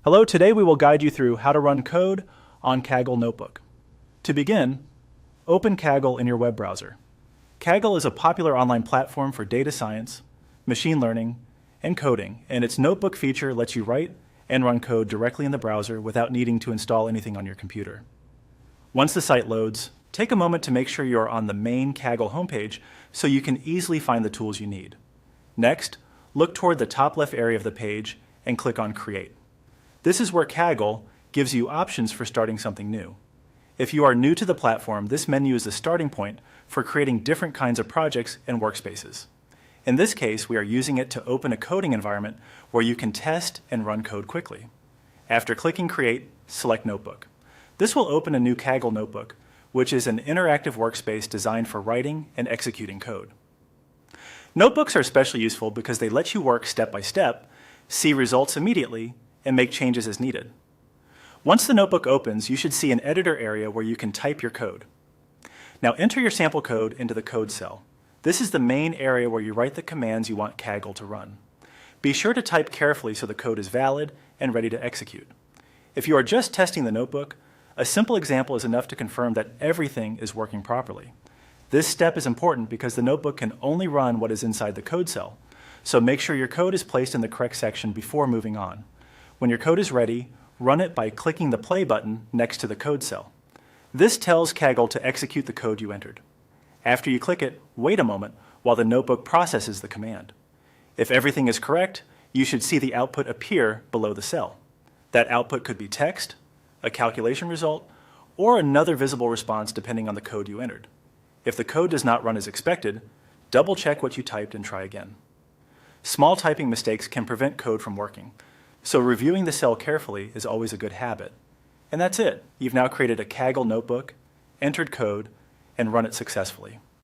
Hello, today we will guide you through how to run code on Kaggle Notebook. To begin, open Kaggle in your web browser. Kaggle is a popular online platform for data science, machine learning, and coding, and its notebook feature lets you write and run code directly in the browser without needing to install anything on your computer. Once the site loads, take a moment to make sure you are on the main Kaggle homepage so you can easily find the tools you need. Next, look toward the top left area of the page and click on Create. This is where Kaggle gives you options for starting something new. If you are new to the platform, this menu is the starting point for creating different kinds of projects and workspaces. In this case, we are using it to open a coding environment where you can test and run code quickly. After clicking Create, select Notebook. This will open a new Kaggle Notebook, which is an interactive workspace designed for writing and executing code. Notebooks are especially useful because they let you work step by step, see results immediately, and make changes as needed. Once the notebook opens, you should see an editor area where you can type your code. Now enter your sample code into the code cell. This is the main area where you write the commands you want Kaggle to run. Be sure to type carefully so the code is valid and ready to execute. If you are just testing the notebook, a simple example is enough to confirm that everything is working properly. This step is important because the notebook can only run what is inside the code cell, so make sure your code is placed in the correct section before moving on. When your code is ready, run it by clicking the play button next to the code cell. This tells Kaggle to execute the code you entered. After you click it, wait a moment while the notebook processes the command. If everything is correct, you should see the output appear below the cell. That output could be text, a calculation result, or another visible response depending on the code you entered. If the code does not run as expected, double check what you typed and try again. Small typing mistakes can prevent code from working, so reviewing the cell carefully is always a good habit. And that's it. You've now created a Kaggle notebook, entered code, and run it successfully.